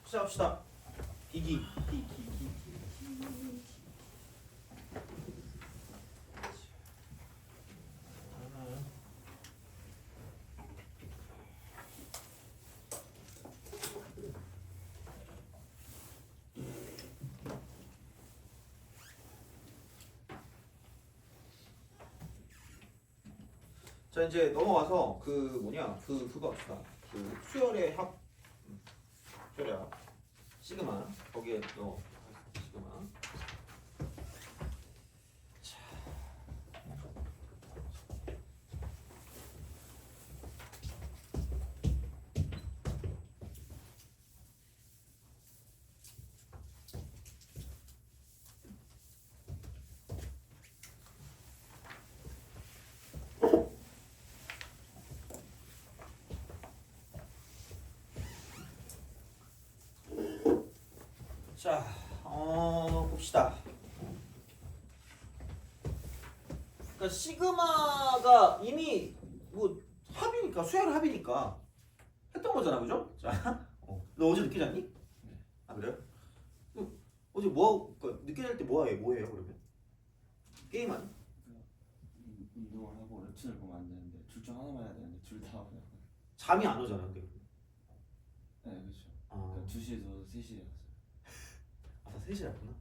시작합시다. 기기. 자 이제 넘어가서 그거 합시다. 그 수열의 합, 수열의 합, 시그마 거기에 또 시그마. 자, 봅시다. 그러니까 시그마가 이미 뭐 합이니까 수열 합이니까 했던 거잖아, 그죠? 자, 너 어제 늦게 잤니? 아 그래요? 어제 그러니까 늦게 잘 때 뭐해요 그러면? 게임하니? 운동을 하고 웹툰을 보면 안 되는데 둘 중 하나만 해야 되는데 둘 다 그냥. 잠이 안 오잖아, 근데. 네, 그렇죠. 아, 그러니까 2시에서 3시에 갔어요. 다 3시에 잤구나. 야,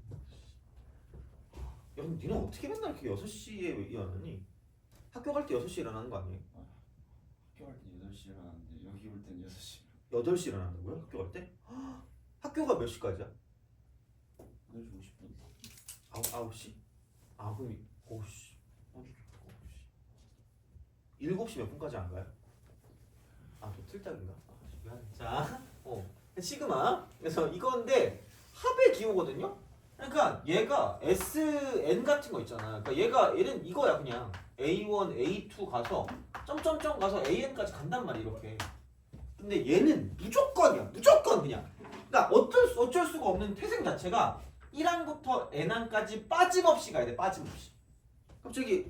근데 니는 어떻게 맨날 이렇게 6시에 일어나니? 학교 갈 때 6시에 일어나는 거 아니에요? 학교 갈 때 8시에 일어나는데 여기 올 땐 6시. 8시에 일어난다고요? 학교 갈 때? 학교가 몇 시까지야? 8시 50분. 9시? 아 그럼 7시 몇 분까지 안 가요? 아 또 틀딱인가? 미안해. 자, 시그마. 그래서 이건데 합의 기호거든요? 그러니까 얘가 SN 같은 거 있잖아. 그러니까 얘는 이거야 그냥 A1, A2 가서 점점점 가서 AN까지 간단 말이야 이렇게. 근데 얘는 무조건이야. 무조건 그냥. 그러니까 어쩔 수가 없는 태생 자체가 1항부터 N항까지 빠짐없이 가야 돼. 빠짐없이. 갑자기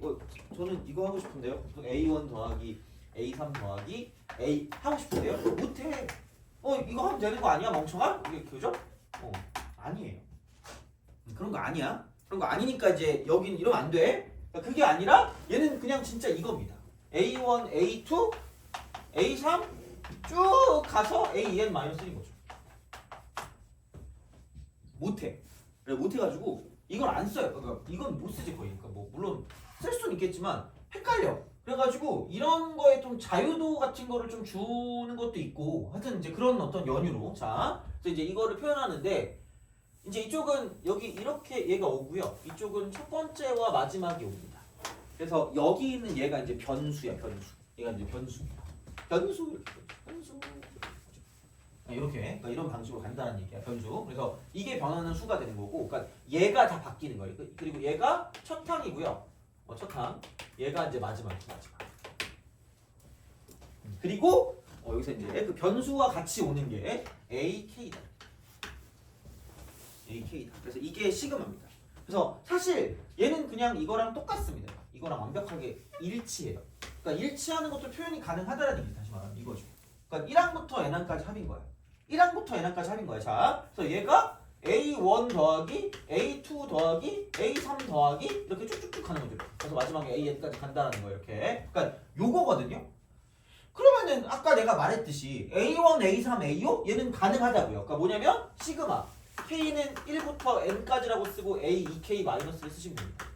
저는 이거 하고 싶은데요. A1 더하기 A3 더하기 A 하고 싶은데요. 못해. 이거 하면 되는 거 아니야 멍청아? 이게 그죠? 아니에요. 그런 거 아니야. 그런 거 아니니까 이제 여긴 이러면 안 돼. 그러니까 그게 아니라 얘는 그냥 진짜 이겁니다. A1, A2, A3 쭉 가서 AN-1인 거죠. 못해. 그래 못해가지고 이걸 안 써요. 그러니까 이건 못 쓰지 거의. 그러니까 뭐 물론 쓸 수는 있겠지만 헷갈려. 그래가지고 이런 거에 좀 자유도 같은 거를 좀 주는 것도 있고 하여튼 이제 그런 어떤 연유로 자 그래서 이제 이거를 표현하는데 이제 이쪽은 여기 이렇게 얘가 오고요. 이쪽은 첫 번째와 마지막이 옵니다. 그래서 여기 있는 얘가 이제 변수야 변수. 얘가 이제 변수입니다. 변수 이렇게 그러니까 이런 방식으로 간다는 얘기야 변수. 그래서 이게 변하는 수가 되는 거고, 그러니까 얘가 다 바뀌는 거예요. 그리고 얘가 첫 항이고요. 첫 항. 얘가 이제 마지막이죠 마지막. 그리고 여기서 이제 그 변수와 같이 오는 게 AK다. AK다. 그래서 이게 시그마입니다. 그래서 사실 얘는 그냥 이거랑 똑같습니다. 이거랑 완벽하게 일치해요. 그러니까 일치하는 것도 표현이 가능하다라는 얘기 다시 말하면 이거죠. 그러니까 1항부터 N항까지 합인 거야. 1항부터 N항까지 합인 거야. 자, 그래서 얘가 A1 더하기 A2 더하기 A3 더하기 이렇게 쭉쭉쭉 가는 거죠. 그래서 마지막에 AN까지 간다는 거예요. 이렇게. 그러니까 요거거든요. 그러면은 아까 내가 말했듯이 A1, A3, A5 얘는 가능하다고요. 그러니까 뭐냐면 시그마 K는 1부터 N까지라고 쓰고 A, 2K 마이너스를 쓰시면 됩니다.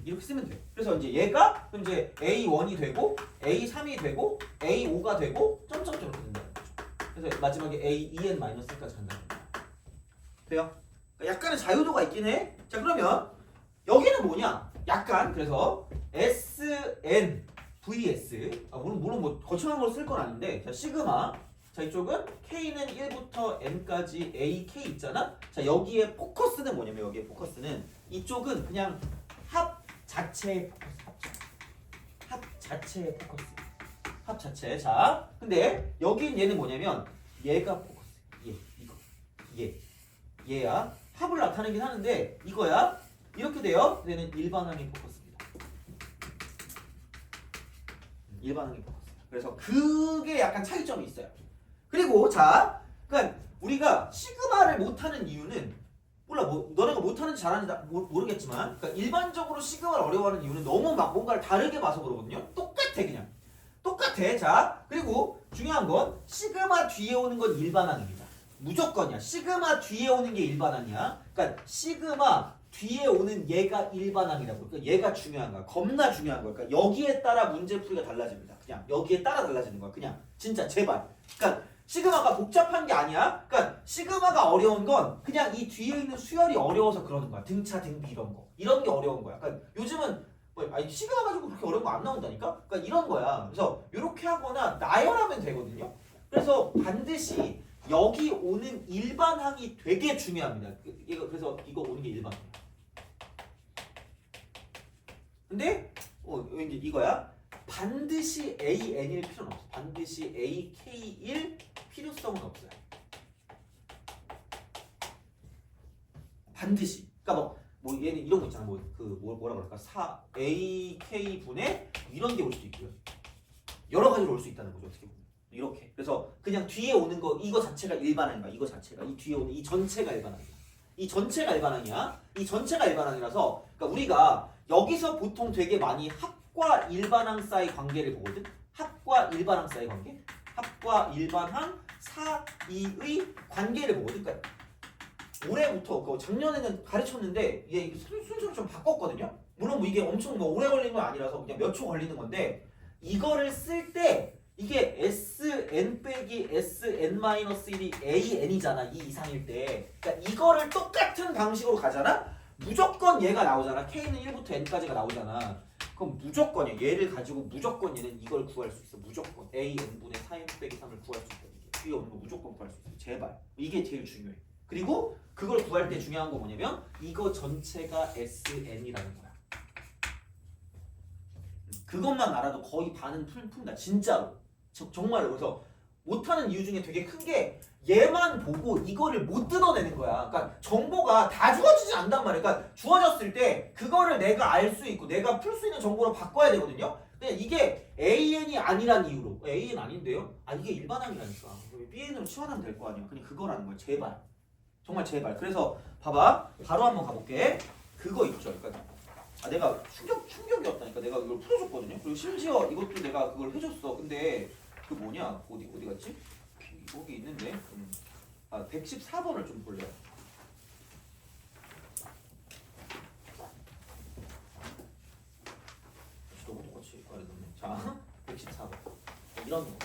이렇게 쓰면 돼요. 그래서 이제 얘가 이제 A1이 되고 A3이 되고 A5가 되고 점점점 이렇게 된다는 거죠. 그래서 마지막에 A2N 마이너스까지 간다는 거예요. 돼요? 그러니까 약간의 자유도가 있긴 해. 자 그러면 여기는 뭐냐? 약간 그래서 SN VS 물론 뭐 거창한 걸 쓸 건 아닌데 자 시그마 자 이쪽은 K는 1부터 N까지 AK 있잖아. 자 여기에 포커스는 뭐냐면 여기에 포커스는 이쪽은 그냥 합 자체의 포커스. 합 자체의 포커스. 합 자체. 자 근데 여긴 얘는 뭐냐면 얘가 포커스. 얘야. 합을 나타내긴 하는데 이거야. 이렇게 돼요. 얘는 일반항의 포커스입니다. 일반항의 포커스. 그래서 그게 약간 차이점이 있어요. 그리고 자 그러니까 우리가 시그마를 못하는 이유는 몰라 뭐 너네가 못하는지 잘하는지 모르겠지만 그러니까 일반적으로 시그마를 어려워하는 이유는 너무 막 뭔가를 다르게 봐서 그러거든요. 똑같아 그냥 똑같아. 자 그리고 중요한 건 시그마 뒤에 오는 건 일반항입니다. 무조건이야. 시그마 뒤에 오는 게 일반항이야. 그러니까 시그마 뒤에 오는 얘가 일반항이라고. 그러니까 얘가 중요한 거야. 겁나 중요한 거야. 그러니까 여기에 따라 문제풀이가 달라집니다. 그냥 여기에 따라 달라지는 거야. 그냥 진짜 제발. 그러니까 시그마가 복잡한 게 아니야. 그러니까 시그마가 어려운 건 그냥 이 뒤에 있는 수열이 어려워서 그러는 거야. 등차, 등비 이런 거. 이런 게 어려운 거야. 그러니까 요즘은 뭐 아니 시그마 가지고 그렇게 어려운 거 안 나온다니까. 그러니까 이런 거야. 그래서 이렇게 하거나 나열하면 되거든요. 그래서 반드시 여기 오는 일반항이 되게 중요합니다. 그래서 이거 오는 게 일반항이야. 근데 이제 이거야. 반드시 AN일 필요는 없어. 반드시 AK일 필요성은 없어요. 반드시. 그러니까 뭐 얘는 이런 거 있잖아. 뭐라 그럴까? AK 분의 이런 게 올 수도 있고요. 여러 가지로 올 수 있다는 거죠. 어떻게 보면. 이렇게. 그래서 그냥 뒤에 오는 거 이거 자체가 일반항이야. 이거 자체가 이 뒤에 오는 이 전체가 일반항이야. 이 전체가 일반항이야. 이 전체가 일반항이라서 그러니까 우리가 여기서 보통 되게 많이 합과 일반항 사이 관계를 보거든. 합과 일반항 사이 관계. 합과 일반항 사이의 관계를 보거든. 그러니까 올해부터 작년에는 가르쳤는데 이게 순서를 좀 바꿨거든요. 물론 뭐 이게 엄청 뭐 오래 걸리는 건 아니라서 그냥 몇 초 걸리는 건데 이거를 쓸 때 이게 SN 빼기 SN-1이 AN이잖아. 이 이상일 때. 그러니까 이거를 똑같은 방식으로 가잖아. 무조건 얘가 나오잖아. K는 1부터 N까지가 나오잖아. 그럼 무조건이야. 얘를 가지고 무조건 얘는 이걸 구할 수 있어. 무조건 AN분의 4N 빼기 3을 구할 수 있다. 이게 뒤에 오는 거 무조건 구할 수 있어. 제발. 이게 제일 중요해. 그리고 그걸 구할 때 중요한 거 뭐냐면 이거 전체가 SN이라는 거야. 그것만 알아도 거의 반은 푼다. 진짜로. 정말로. 그래서 못하는 이유 중에 되게 큰 게 얘만 보고 이거를 못 뜯어내는 거야. 그러니까 정보가 다 주어지지 않단 말이야. 그러니까 주어졌을 때 그거를 내가 알 수 있고 내가 풀 수 있는 정보로 바꿔야 되거든요. 근데 이게 AN이 아니란 이유로 AN 아닌데요? 아 이게 일반항이라니까. BN으로 치환하면 될 거 아니야. 그냥 그거라는 거야. 제발. 정말 제발. 그래서 봐봐. 바로 한번 가볼게. 그거 있죠. 그러니까 내가 충격이었다니까. 내가 이걸 풀어줬거든요. 그리고 심지어 이것도 내가 그걸 해줬어. 근데 그 뭐냐? 어디 갔지? 여기 있는데. 114번을 좀 볼래요? 너무 똑같이 말해줬네. 자, 114번. 이런 거.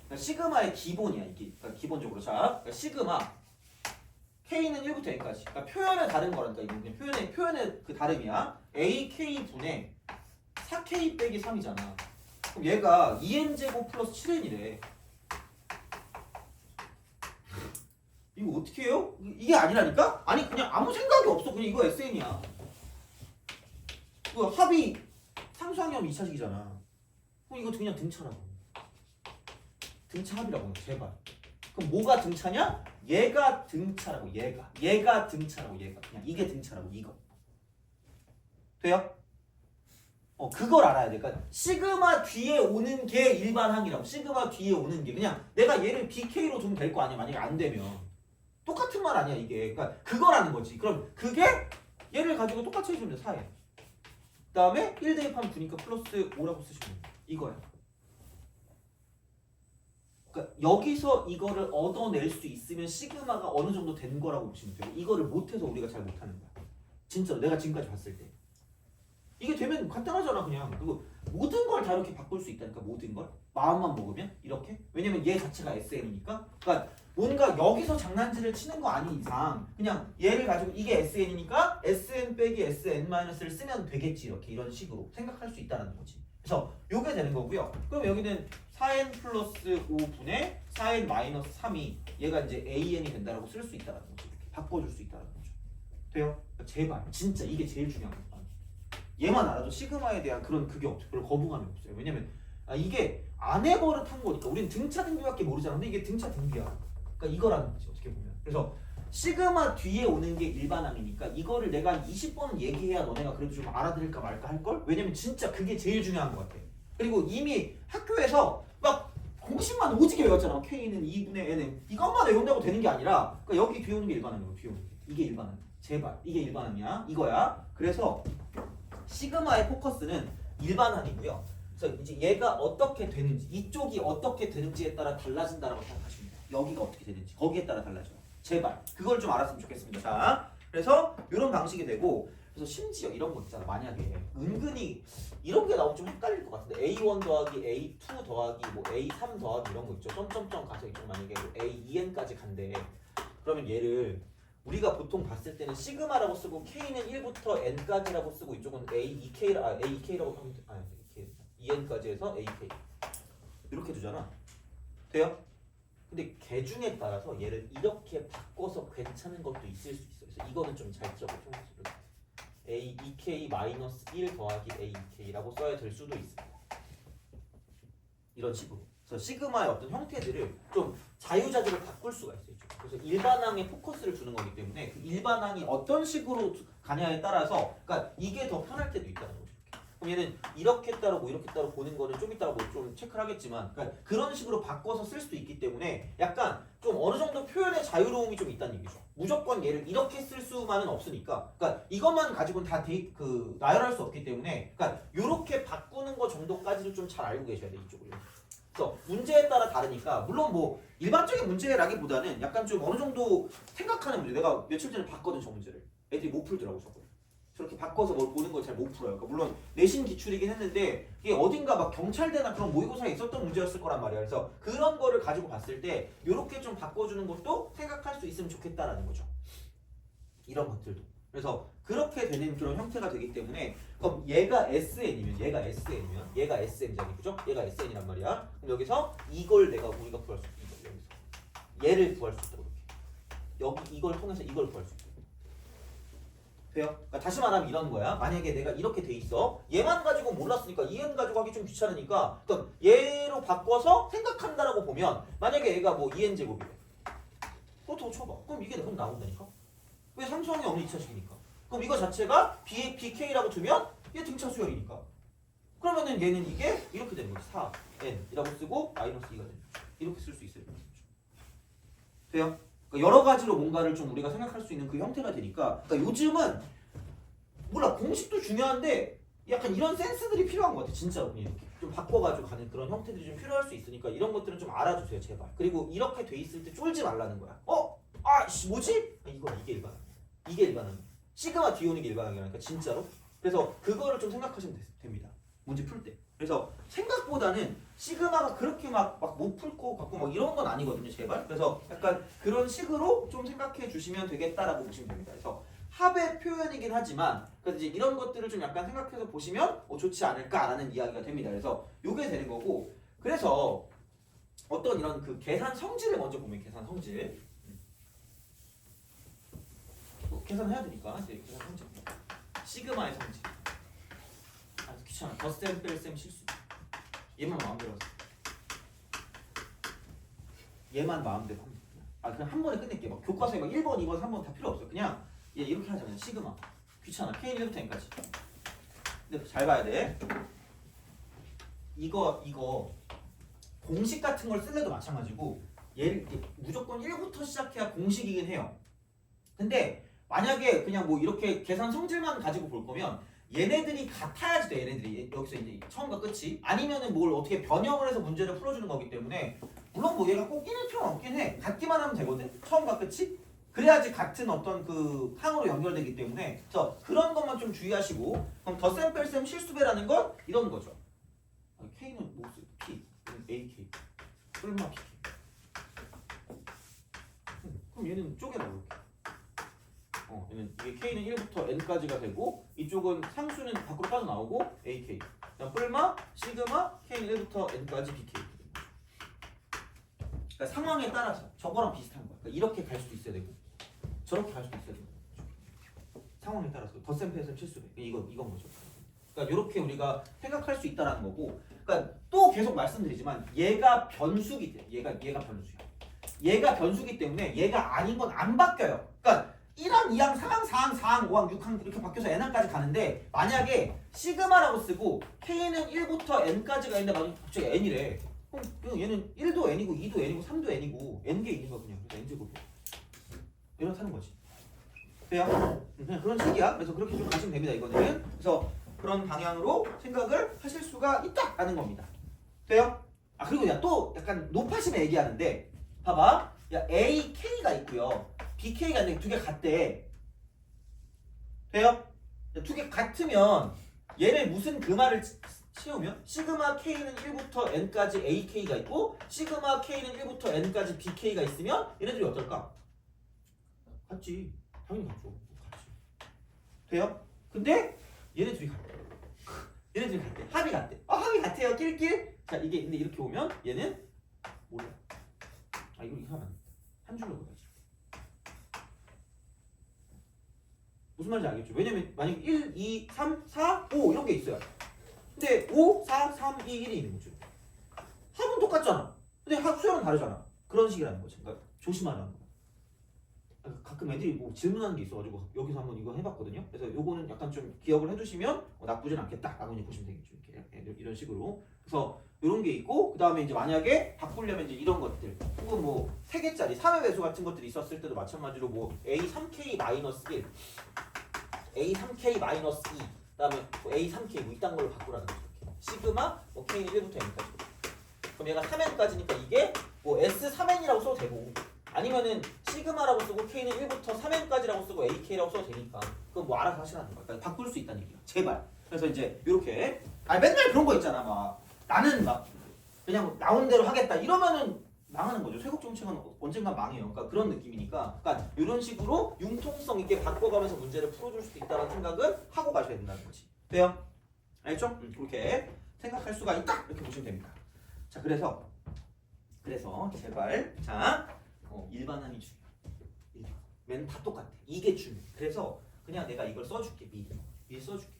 그러니까 시그마의 기본이야 이게. 그러니까 기본적으로 자, 그러니까 시그마 K는 1부터 N까지. 그러니까 표현의 다른 거라니까 이건 그냥 표현의 그 다름이야. AK 분의 4K 빼기 3이잖아. 그럼 얘가 2N제곱 플러스 7N이래. 이거 어떻게 해요? 이게 아니라니까? 아니 그냥 아무 생각이 없어. 그냥 이거 SN이야. 이거 합이 상수항이면 2차식이잖아. 그럼 이거 그냥 등차라고. 등차 합이라고. 제발. 그럼 뭐가 등차냐? 얘가 등차라고. 얘가 등차라고. 얘가 그냥 이게 등차라고. 이거 돼요? 그걸 알아야 돼. 그러니까 시그마 뒤에 오는 게 일반항이라고. 시그마 뒤에 오는 게 그냥 내가 얘를 BK로 두면 될 거 아니야. 만약에 안 되면 똑같은 말 아니야 이게. 그러니까 그거라는 거지. 그럼 그게 얘를 가지고 똑같이 해주면 돼. 4에 그 다음에 1 대입하면 9니까 플러스 5라고 쓰시면 돼. 이거야. 그러니까 여기서 이거를 얻어낼 수 있으면 시그마가 어느 정도 된 거라고 보시면 돼요. 이거를 못해서 우리가 잘 못하는 거야. 진짜로 내가 지금까지 봤을 때 이게 되면 간단하잖아 그냥. 그리고 모든 걸 다 이렇게 바꿀 수 있다니까. 모든 걸 마음만 먹으면 이렇게. 왜냐면 얘 자체가 SN이니까. 그러니까 뭔가 여기서 장난질을 치는 거 아닌 이상 그냥 얘를 가지고 이게 SN이니까 SN 빼기 SN-를 쓰면 되겠지. 이렇게 이런 식으로 생각할 수 있다는 거지. 그래서 요게 되는 거고요. 그럼 여기는 4n 플러스 5분의 4n 마이너스 3이 얘가 이제 AN이 된다라고 쓸 수 있다는 거죠. 이렇게 바꿔줄 수 있다는 거죠. 돼요? 제발. 진짜 이게 제일 중요한 거야. 얘만 알아도 시그마에 대한 그게 없어요. 그런 거부감이 없어요. 왜냐면 이게 안 해버릇한 거니까. 우리는 등차 등비밖에 모르잖아. 근데 이게 등차 등비야. 그러니까 이거라는 거지 어떻게 보면. 그래서 시그마 뒤에 오는 게 일반항이니까 이거를 내가 한 20번은 얘기해야 너네가 그래도 좀 알아들을까 말까 할걸? 왜냐면 진짜 그게 제일 중요한 것 같아. 그리고 이미 학교에서 막 공식만 오지게 외웠잖아. K는 2분의 N은 이것만 외운다고 되는 게 아니라 그러니까 여기 비우는 게 일반항이고 비우는 게 이게 일반항. 제발 이게 일반항이야. 이거야. 그래서 시그마의 포커스는 일반항이고요. 그래서 이제 얘가 어떻게 되는지 이쪽이 어떻게 되는지에 따라 달라진다라고 생각하시면 돼요. 여기가 어떻게 되는지 거기에 따라 달라져요. 제발 그걸 좀 알았으면 좋겠습니다. 자, 그래서 이런 방식이 되고 그래서 심지어 이런 거 있잖아. 만약에 은근히 이런 게 나오면 좀 헷갈릴 것 같은데 A1 더하기 A2 더하기 뭐 A3 더하기 이런 거 있죠. 점점점 가서 이쪽 만약에 뭐 A2N까지 간대. 그러면 얘를 우리가 보통 봤을 때는 시그마라고 쓰고 K는 1부터 N까지라고 쓰고 이쪽은 A2K라고 하면 EN까지 해서 AK 이렇게 두잖아. 돼요? 근데 개중에 따라서 얘를 이렇게 바꿔서 괜찮은 것도 있을 수 있어요. 그래서 이거는 좀 잘 적어. A2K-1 더하기 A2K라고 써야 될 수도 있습니다. 이런 식으로. 그래서 시그마의 어떤 형태들을 좀 자유자재로 바꿀 수가 있어요. 그래서 일반항에 포커스를 주는 거기 때문에 그 일반항이 어떤 식으로 가냐에 따라서 그러니까 이게 더 편할 때도 있다는 거죠. 그럼 얘는 이렇게 따르고 이렇게 따르고 보는 거는 좀 이따가 뭐 좀 체크를 하겠지만 그러니까 그런 식으로 바꿔서 쓸 수도 있기 때문에 약간 좀 어느 정도 표현의 자유로움이 좀 있다는 얘기죠. 무조건 얘를 이렇게 쓸 수만은 없으니까 그러니까 이것만 가지고는 다 나열할 수 없기 때문에 그러니까 이렇게 바꾸는 거 정도까지도 좀 잘 알고 계셔야 돼요. 이쪽으로. 그래서 문제에 따라 다르니까 물론 뭐 일반적인 문제라기보다는 약간 좀 어느 정도 생각하는 문제. 내가 며칠 전에 봤거든 저 문제를. 애들이 못 풀더라고 저거. 저렇게 바꿔서 뭘 보는 걸 잘 못 풀어요. 그러니까 물론 내신 기출이긴 했는데 이게 어딘가 막 경찰대나 그런 모의고사에 있었던 문제였을 거란 말이야. 그래서 그런 거를 가지고 봤을 때 이렇게 좀 바꿔주는 것도 생각할 수 있으면 좋겠다라는 거죠. 이런 것들도. 그래서 그렇게 되는 그런 형태가 되기 때문에 그럼 얘가 SN이면 얘가 SN이잖아. 그죠? 얘가 SN이란 말이야. 그럼 여기서 이걸 우리가 구할 수 있다. 여기서 얘를 구할 수 있다. 이렇게. 여기 이걸 통해서 이걸 구할 수 있다. 돼요? 그러니까 다시 말하면 이런 거야. 만약에 내가 이렇게 돼 있어. 얘만 가지고 몰랐으니까 EN 가지고 하기 좀 귀찮으니까 그럼 얘로 바꿔서 생각한다라고 보면 만약에 얘가 뭐 EN 제곱이래. 그거 쳐봐. 그럼 이게 그럼 나온다니까. 왜 상수항이 없는 2차식이니까. 그럼 이거 자체가 BK라고 두면 얘 등차 수열이니까. 그러면은 얘는 이게 이렇게 되는 거지. 4N이라고 쓰고 마이너스 2가 되는 거죠. 이렇게 쓸 수 있어요. 돼요? 그러니까 여러 가지로 뭔가를 좀 우리가 생각할 수 있는 그 형태가 되니까 그러니까 요즘은 몰라 공식도 중요한데 약간 이런 센스들이 필요한 것 같아. 진짜로 이렇게 좀 바꿔가지고 가는 그런 형태들이 좀 필요할 수 있으니까 이런 것들은 좀 알아주세요 제발. 그리고 이렇게 돼 있을 때 쫄지 말라는 거야. 뭐지? 이게 일반항이야. 이게 일반항이야. 시그마 뒤에 오는 게 일반항이라니까 진짜로. 그래서 그거를 좀 생각하시면 됩니다. 문제 풀 때. 그래서 생각보다는 시그마가 그렇게 막 못 풀고 갖고 막 이런 건 아니거든요, 제발. 그래서 약간 그런 식으로 좀 생각해 주시면 되겠다라고 보시면 됩니다. 그래서 합의 표현이긴 하지만 그래서 이제 이런 것들을 좀 약간 생각해서 보시면 좋지 않을까라는 이야기가 됩니다. 그래서 요게 되는 거고 그래서 어떤 이런 그 계산 성질을 먼저 보면 계산 성질. 계산해야 되니까 이제 계산 성질. 시그마의 성질. 귀찮아. 덧셈 뺄셈 실수. 얘만 마음대로 하세요. 얘만 마음대로 하면 돼. 그냥 한 번에 끝낼게. 막 교과서에 막 1번, 2번, 3번 다 필요 없어. 그냥 얘 이렇게 하자. 그냥 시그마. 귀찮아. K1부터 N까지. 근데 잘 봐야 돼. 이거 공식 같은 걸 쓸래도 마찬가지고 얘를 무조건 1부터 시작해야 공식이긴 해요. 근데 만약에 그냥 뭐 이렇게 계산 성질만 가지고 볼 거면 얘네들이 같아야지 돼. 얘네들이 여기서 이제 처음과 끝이 아니면은 뭘 어떻게 변형을 해서 문제를 풀어주는 거기 때문에 물론 뭐 얘가 꼭 1일 필요는 없긴 해. 같기만 하면 되거든. 처음과 끝이 그래야지 같은 어떤 그 항으로 연결되기 때문에 그래서 그런 것만 좀 주의하시고 그럼 덧셈 뺄셈 실수배라는 건 이런 거죠. K는 뭐 쓰? P, AK, 뿔마 PK. 그럼 얘는 쪼개라 이렇게. 얘는 이게 K는 1부터 N까지가 되고 이쪽은 상수는 밖으로 빠져나오고 AK 그다음 뿔마, 시그마, K는 1부터 N까지 BK. 그러니까 상황에 따라서 저거랑 비슷한 거야. 그러니까 이렇게 갈 수도 있어야 되고 저렇게 갈 수도 있어야 되고 상황에 따라서 덧셈 뺄셈 실수배 이건 거죠. 그러니까 이렇게 우리가 생각할 수 있다라는 거고 그러니까 또 계속 말씀드리지만 얘가 변수기 때문에 얘가 변수야. 얘가 변수기 때문에 얘가 아닌 건 안 바뀌어요. 그러니까 1항, 2항, 3항, 4항, 4항, 5항, 6항 이렇게 바뀌어서 N항까지 가는데 만약에 시그마라고 쓰고 K는 1부터 N까지가 있는데 갑자기 N이래. 그냥 얘는 1도 n이고 2도 n이고 3도 n이고 n개 있는 거 그냥. 그래서 n제곱. 이렇게 하는 거지. 돼요? 그냥 그런 식이야. 그래서 그렇게 좀 가시면 됩니다. 이거는. 그래서 그런 방향으로 생각을 하실 수가 있다라는 겁니다. 돼요? 아 그리고 야 또 약간 높아지면 얘기하는데 봐봐. 야 AK가 있고요. BK가 있는데 두 개 같대. 돼요? 두 개 같으면 얘를 무슨 금화를 채우면 시그마 K는 1부터 N까지 AK가 있고 시그마 K는 1부터 N까지 BK가 있으면 얘네들이 어떨까? 같지. 당연히 같죠. 같지. 돼요? 근데 얘네 둘이 같대. 얘네 둘이 같대. 합이 같대. 합이 같아요. 낄낄. 자 이게 근데 이렇게 오면 얘는 몰라. 아 이거 이렇게 하면 안 돼. 한 줄로 보다지. 무슨 말인지 알겠죠? 왜냐면 만약에 1, 2, 3, 4, 5 이런 게 있어요. 근데 5, 4, 3, 2, 1이 있는 거죠. 합은 똑같잖아. 근데 수열은 다르잖아. 그런 식이라는 거지. 그러니까 조심하라는 거야. 가끔 애들이 뭐 질문하는 게 있어가지고 여기서 한번 이거 해봤거든요. 그래서 요거는 약간 좀 기억을 해두시면 나쁘진 않겠다라고 이제 보시면 되겠죠. 이렇게 이런 식으로. 그래서 이런 게 있고 그 다음에 이제 만약에 바꾸려면 이제 이런 것들 혹은 뭐 3개짜리 3의 배수 같은 것들이 있었을 때도 마찬가지로 뭐 A3K-1 A3K-2 그다음에 뭐 A3K 뭐 이딴 걸로 바꾸라는 거죠. 시그마 뭐 K는 1부터 N까지. 그럼 얘가 3N까지니까 이게 뭐 S3N이라고 써도 되고 아니면은 시그마라고 쓰고 K는 1부터 3N까지라고 쓰고 AK라고 써도 되니까 그건 뭐 알아서 하시라는 거야. 그러니까 바꿀 수 있다는 얘기야. 제발. 그래서 이제 이렇게 맨날 그런 거 있잖아. 막 나는 막 그냥 나온 대로 하겠다 이러면은 망하는 거죠. 쇄국 정책은 언젠가 망해요. 그러니까 그런 느낌이니까 그러니까 이런 식으로 융통성 있게 바꿔가면서 문제를 풀어줄 수도 있다는 생각을 하고 가셔야 된다는 거지. 돼요? 알죠? 그렇게 생각할 수가 있다 이렇게 보시면 됩니다. 자 그래서 제발 자 일반항이 중요해. 맨 다 똑같아. 이게 중요해. 그래서 그냥 내가 이걸 써줄게. 미리 써줄게.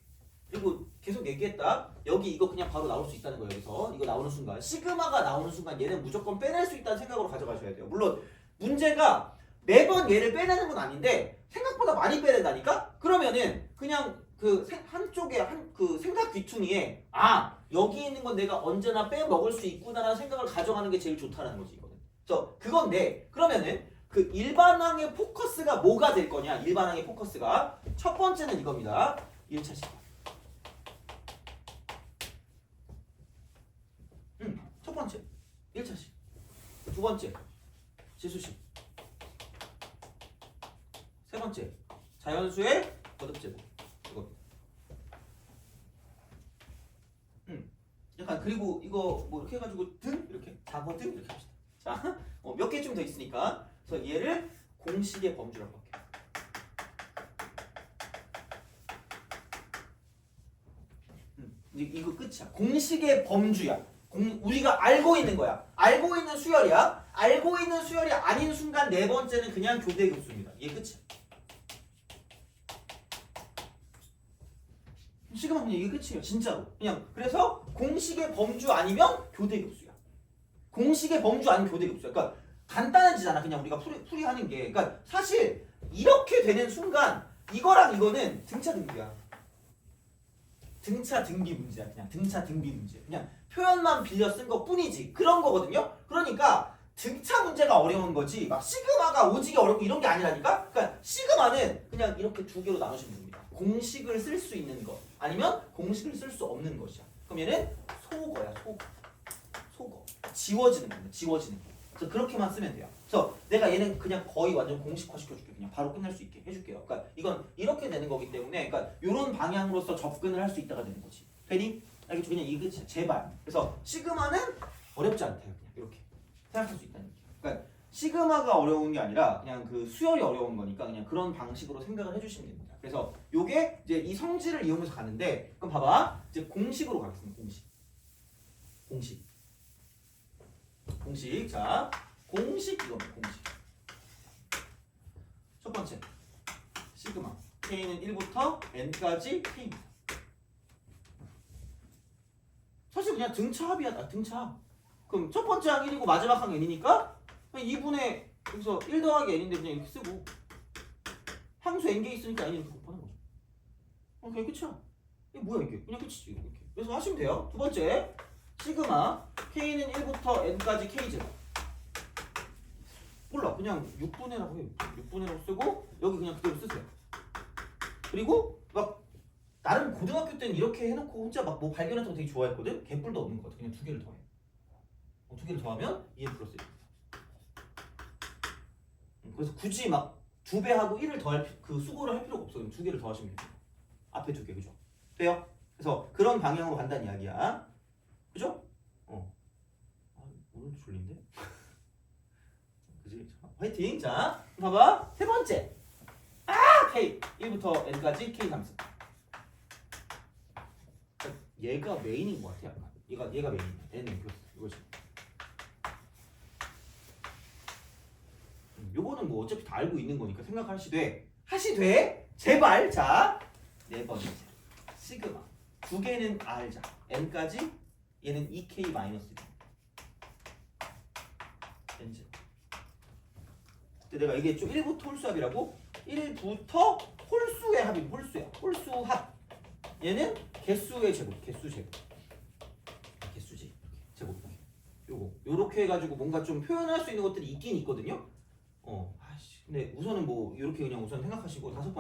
그리고 계속 얘기했다. 여기 이거 그냥 바로 나올 수 있다는 거예요. 여기서 이거 나오는 순간 시그마가 나오는 순간 얘는 무조건 빼낼 수 있다는 생각으로 가져가셔야 돼요. 물론 문제가 매번 얘를 빼내는 건 아닌데 생각보다 많이 빼낸다니까? 그러면은 그냥 그 한쪽에 그 생각 귀퉁이에 여기 있는 건 내가 언제나 빼먹을 수 있구나라는 생각을 가져가는 게 제일 좋다는 거지 이거는. 그래서 그건데 그러면은 그 일반항의 포커스가 뭐가 될 거냐? 일반항의 포커스가 첫 번째는 이겁니다. 1차 시간. 첫 번째 1차식. 두 번째 지수식. 세 번째 자연수의 거듭제곱. 이겁니다. 약간 그리고 이거 뭐 이렇게 해가지고 등 이렇게 작어 등 이렇게 합시다. 자, 몇 개쯤 더 있으니까 그래서 얘를 공식의 범주라고 할게요. 이거 끝이야. 공식의 범주야. 우리가 알고 있는 거야. 알고 있는 수열이야. 알고 있는 수열이 아닌 순간 네 번째는 그냥 교대급수입니다. 이게 끝이야. 시그마 그냥 이게 끝이에요. 진짜로. 그냥 그래서 공식의 범주 아니면 교대급수야. 공식의 범주 아니면 교대급수야. 그러니까 간단해지잖아. 그냥 우리가 풀이하는 게. 그러니까 사실 이렇게 되는 순간 이거랑 이거는 등차 등비야. 등차 등비 문제야. 그냥 등차 등비 문제. 그냥 표현만 빌려 쓴 것 뿐이지. 그런 거거든요. 그러니까 등차 문제가 어려운 거지. 막 시그마가 오지게 어렵고 이런 게 아니라니까. 그러니까 시그마는 그냥 이렇게 두 개로 나누시면 됩니다. 공식을 쓸 수 있는 것 아니면 공식을 쓸 수 없는 것이야. 그럼 얘는 소거야. 소거. 지워지는 겁니다. 지워지는 거. 그래서 그렇게만 쓰면 돼요. 그래서 내가 얘는 그냥 거의 완전 공식화 시켜줄게. 그냥 바로 끝낼 수 있게 해줄게요. 그러니까 이건 이렇게 되는 거기 때문에 그러니까 이런 방향으로서 접근을 할 수 있다가 되는 거지. 되니? 알겠죠? 그냥 이거 제발. 그래서 시그마는 어렵지 않대요. 그냥 이렇게 생각할 수 있다는 얘기예요. 그러니까 시그마가 어려운 게 아니라 그냥 그 수열이 어려운 거니까 그냥 그런 방식으로 생각을 해주시면 됩니다. 그래서 요게 이제 이 성질을 이용해서 가는데 그럼 봐봐. 이제 공식으로 가겠습니다. 공식. 자, 공식 이겁니다. 공식. 첫 번째 시그마 K는 1부터 N까지 K입니다. 사실 그냥 등차 합이야. 등차. 그럼 첫 번째 항 1이고 마지막 항 N이니까 2분의 여기서 1 더하기 N인데 그냥 이렇게 쓰고 항수 N개 있으니까 N 이렇게 곱하는 거죠. 그냥 끝이야. 이게 뭐야 이게? 그냥 끝이지 이렇게. 그래서 하시면 돼요. 두 번째 시그마 K는 1부터 N까지 K제곱. 몰라. 그냥 6분의라고 해요. 6분의라고 쓰고 여기 그냥 그대로 쓰세요. 그리고 막 나름 고등학교 때는 이렇게 해놓고 혼자 막 뭐 발견해서 되게 좋아했거든. 개뿔도 없는 것 같아. 그냥 두 개를 더해. 두 개를 더하면 2n 플러스 1. 그래서 굳이 막 2배 하고 1을 더할 그 수고를 할 필요가 없어. 그럼 두 개를 더하시면 돼요. 앞에 두 개, 그죠? 돼요? 그래서 그런 방향으로 간다는 이야기야. 그죠? 오늘도 졸린데? 그지? 자, 화이팅! 자, 봐봐. 세 번째. K 1부터 N까지 K 함수. 얘가 메인인 것 같아. 약간. 얘가 메인이야. N 플러스 이거지. 요거는 뭐 어차피 다 알고 있는 거니까 생각하시되 제발. 자, 네 번째 시그마 두 개는 알자. N까지 얘는 2K 마이너스 1 N제. 근데 내가 이게 좀 1부터 홀수합이라고 1부터 홀수의 합이 홀수야. 홀수합. 얘는 개수의 제곱. 개수지. 제곱. 요렇게 해가지고 뭔가 좀 표현할 수 있는 것들이 있긴 있거든요. 근데 우선은 뭐 이렇게 그냥 우선 생각하시고 다섯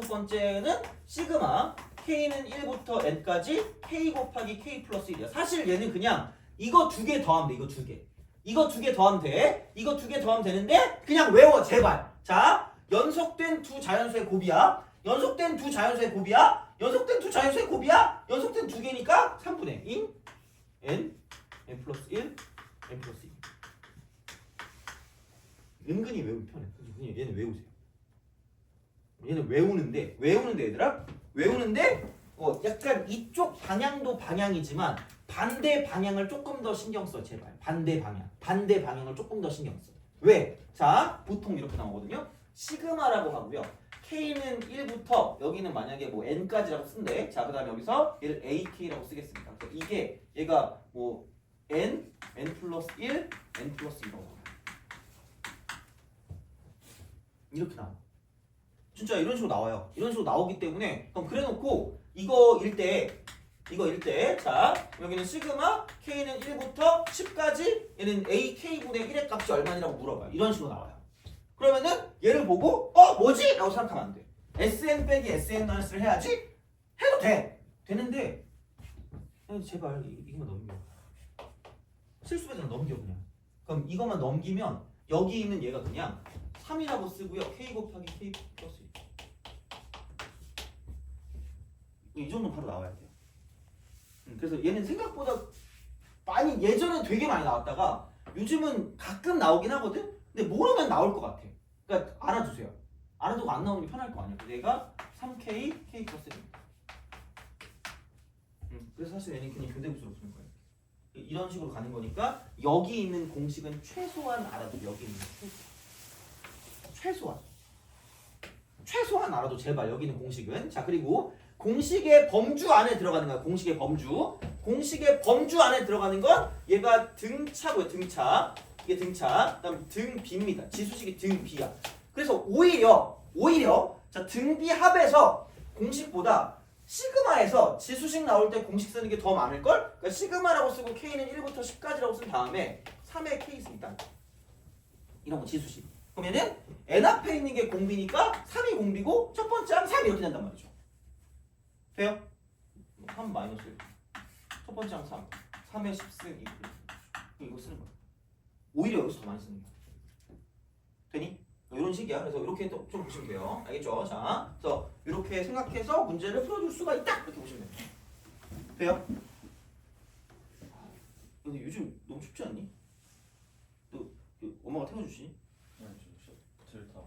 번째는 시그마 K는 1부터 N까지 K 곱하기 K 플러스 1이야. 사실 얘는 그냥 이거 두 개 더하면 돼. 이거 두 개 더하면 돼. 이거 두 개 더하면 되는데 그냥 외워 제발. 자, 연속된 두 자연수의 곱이야. 연속된 두 자연수의 곱이야. 연속된 두 개니까 3분의 2 N 플러스 1 N 플러스 2. 은근히 외우기 편해. 그냥 얘는 외우세요. 얘는 외우는데 얘들아 약간 이쪽 방향도 방향이지만 반대 방향을 조금 더 신경 써. 제발. 반대 방향을 조금 더 신경 써. 왜? 자, 보통 이렇게 나오거든요. 시그마라고 하고요. K는 1부터 여기는 만약에 뭐 N까지라고 쓴대. 자, 그다음에 여기서 얘를 AK라고 쓰겠습니다. 그래서 이게 얘가 뭐 N 플러스 1, N 플러스 2라고 이렇게 나와. 진짜 이런 식으로 나와요. 이런 식으로 나오기 때문에 그럼 그래놓고 이거일 때 자, 여기는 시그마 K는 1부터 10까지 얘는 AK분의 1의 값이 얼마냐고 물어봐요. 이런 식으로 나와요. 그러면은 얘를 보고 뭐지? 라고 생각하면 안 돼. SN 빼기 SN-를 해야지? 해도 돼. 되는데 제발 이거만 넘겨. 실수배제는 넘겨 그냥. 그럼 이것만 넘기면 여기 있는 얘가 그냥 3이라고 쓰고요. K 곱하기 K 플러스 1. 이 정도는 바로 나와야 돼요. 그래서 얘는 생각보다 많이 예전엔 되게 많이 나왔다가 요즘은 가끔 나오긴 하거든? 근데 모르면 나올 것 같아. 그러니까 알아두세요. 알아두고 안 나오는 게 편할 거 아니야. 얘가 3K, K 플러스 1. 그래서 사실 얘는 그냥 교대급수로 푸는 거예요. 이런 식으로 가는 거니까 여기 있는 공식은 최소한 알아도 여기 있는 최소한 알아도 제발 여기 있는 공식은. 자, 그리고 공식의 범주 안에 들어가는 거야. 공식의 범주 안에 들어가는 건 얘가 등차고요. 등차. 이게 등차. 그다음 등비입니다. 지수식이 등비야. 그래서 오히려 자, 등비합에서 공식보다 시그마에서 지수식 나올 때 공식 쓰는 게 더 많을 걸? 그러니까 시그마라고 쓰고 K는 1부터 10까지라고 쓴 다음에 3의 K 씁니다. 이런 거 지수식. 그러면은 N 앞에 있는 게 공비니까 3이 공비고 첫 번째 항 3 이렇게 된단 말이죠. 돼요? 3 마이너스 1. 첫 번째 항 3. 3의 10승 2. 이거 쓰는 거야. 오히려 여기서 더 많이 쓰는 거야. 되니? 이런 식이야. 그래서 이렇게 또 좀 보시면 돼요. 알겠죠? 자, 그래서 이렇게 생각해서 문제를 풀어줄 수가 있다. 이렇게 보시면 돼요. 돼요? 근데 요즘 너무 춥지 않니? 너 엄마가 태워주시니?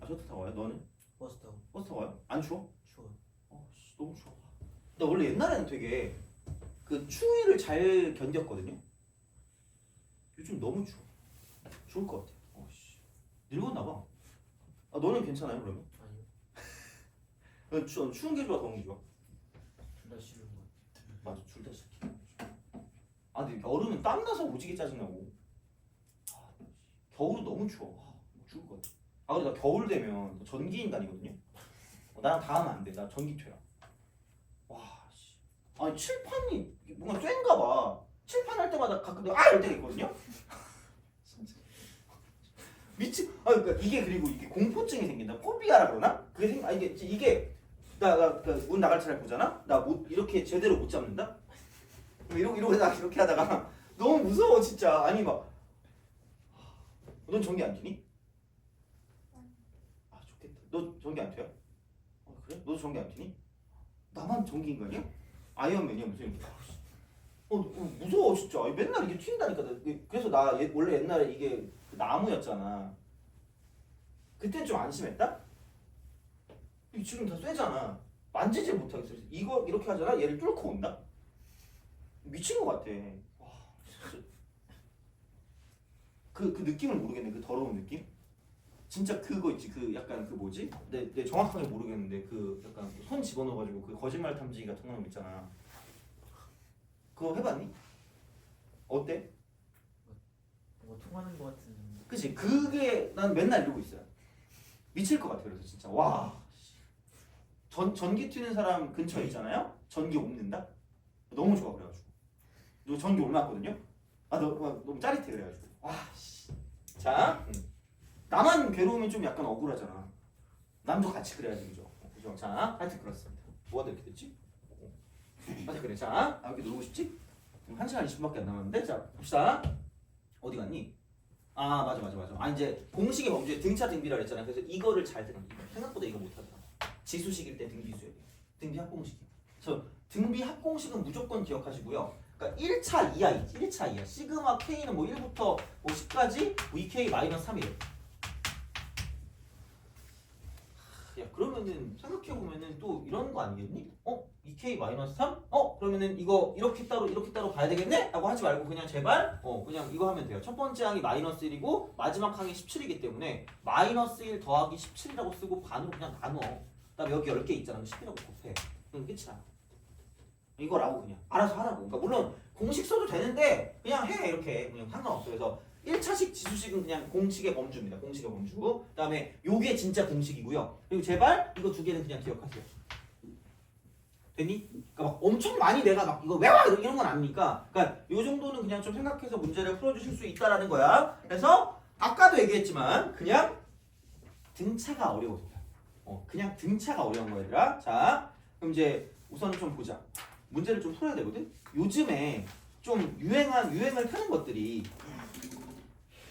셔틀 타고 와요? 너는? 버스 타고. 버스 타고 와요? 안 추워? 추워. 너무 추워. 나 원래 옛날에는 되게 그 추위를 잘 견뎠거든요. 요즘 너무 추워. 좋을 것 같아. 늙었나 봐. 너는 괜찮아요 그러면? 아니요. 추운 게 좋아, 더운 게 좋아? 둘 다 싫은 것 같아. 맞아, 둘 다 싫어. 근데 여름은 땀나서 오지게 짜증나고. 겨울은 너무 추워. 죽을 것 같아. 근데 나 겨울 되면 전기 인간이거든요. 나랑 다 하면 안 돼. 나 전기퇴야. 와, 씨. 칠판이 뭔가 쐴가 봐. 칠판할 때마다 가끔 내가 이럴 때가 있거든요. 미치. 그러니까 이게 그리고 이게 공포증이 생긴다. 포비아라 그러나? 그게 이게 나문 나갈 차례 보잖아. 나 못 이렇게 제대로 못 잡는다. 이렇게 하다가 너무 무서워 진짜. 아니 막 넌 전기 안 튀니? 아 좋겠다. 너 전기 안 튀어? 그래? 너도 전기 안 튀니? 나만 전기인 거 아니야? 아이언맨이야 무슨 이렇게. 무서워 진짜. 맨날 이게 튄다니까. 그래서 나 원래 옛날에 이게 나무였잖아. 그땐 좀 안심했다? 지금 다 쇠잖아. 만지지 못하겠어. 이거 이렇게 하잖아. 얘를 뚫고 온다. 미친 것 같아. 와, 진짜. 그 느낌을 모르겠네. 그 더러운 느낌. 진짜 그거 있지. 그 약간 그 뭐지? 내 정확하게 모르겠는데 그 약간 손 집어넣어가지고 그 거짓말 탐지기 같은 거 있잖아. 그거 해봤니? 어때? 뭐 통하는 거 같은. 그치? 그게 난 맨날 이러고 있어요. 미칠 것 같아. 그래서 진짜 와. 전기 튀는 사람 근처에 있잖아요. 전기 옮는다. 너무 좋아 그래가지고. 너 전기 올랐거든요. 너무 짜릿해 그래가지고. 와. 씨. 자, 나만 괴로우면 좀 약간 억울하잖아. 남도 같이 그래야지 그죠? 그죠? 자, 하여튼 그렇습니다. 뭐가 이렇게 됐지? 맞아 그래. 자, 이렇게 놀고 싶지? 1시간 20분밖에 안 남았는데 자 봅시다. 어디 갔니? 아 맞아. 이제 공식의 범주에 등차 등비라 그랬잖아. 그래서 이거를 잘 들어. 생각보다 이거 못하더라. 지수식일 때 등비수야. 등비 합공식. 그래서 등비 합공식은 무조건 기억하시고요. 그러니까 1차 이하 있지. 1차 이하. 시그마 K는 뭐 1부터 뭐 10까지 VK-3이래. 야 그러면은 생각해보면은 또 이런 거 아니겠니? 2K-3? 그러면은 이거 이렇게 따로 봐야 되겠네? 라고 하지 말고 그냥 제발 그냥 이거 하면 돼요. 첫 번째 항이 마이너스 1이고 마지막 항이 17이기 때문에 마이너스 1 더하기 17이라고 쓰고 반으로 그냥 나눠. 그다음에 여기 10개 있잖아. 10이라고 곱해. 그럼 끝이야. 이거라고 그냥 알아서 하라고. 그러니까 물론 공식 써도 되는데 그냥 해 이렇게 그냥 상관없어. 그래서 1차식 지수식은 그냥 공식의 범주입니다. 공식의 범주. 그다음에 요게 진짜 공식이고요. 그리고 제발 이거 두 개는 그냥 기억하세요. 됐니? 그러니까 막 엄청 많이 내가 막 이거 외워 이런 건 아니니까. 그러니까 요 정도는 그냥 좀 생각해서 문제를 풀어주실 수 있다라는 거야. 그래서 아까도 얘기했지만 그냥 등차가 어려워진다. 그냥 등차가 어려운 거야 얘들아. 자, 그럼 이제 우선은 좀 보자. 문제를 좀 풀어야 되거든. 요즘에 좀 유행을 타는 것들이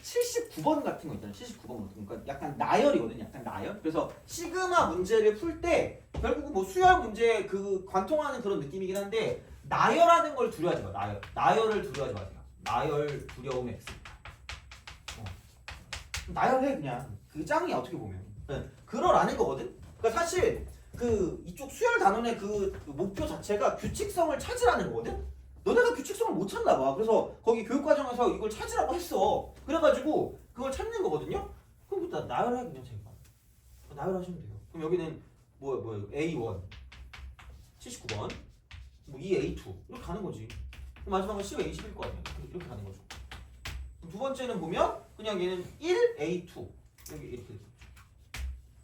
79번 같은 거 있잖아. 79번 같은 거. 그러니까 약간 나열이거든. 약간 나열. 그래서 시그마 문제를 풀 때 결국 뭐 수열 문제 그 관통하는 그런 느낌이긴 한데 나열하는 걸 두려워하지 마. 나열을 두려워하지 마세요. 나열 두려움 X. 나열해 그냥. 그 짱이야 어떻게 보면. 그러라는 거거든. 그러니까 사실 그 이쪽 수열 단원의 그 목표 자체가 규칙성을 찾으라는 거거든. 너네가 규칙성을 못 찾나 봐. 그래서 거기 교육과정에서 이걸 찾으라고 했어. 그래가지고 그걸 찾는 거거든요. 그럼 나열해 그냥 제가. 나열하시면 돼요. 그럼 여기는 뭐야 A1 79번 뭐 A2 이렇게 가는 거지. 그럼 마지막은 C A10일 거 아니야. 이렇게 가는 거죠. 두 번째는 보면 그냥 얘는 1A2 여기 이렇게 되죠.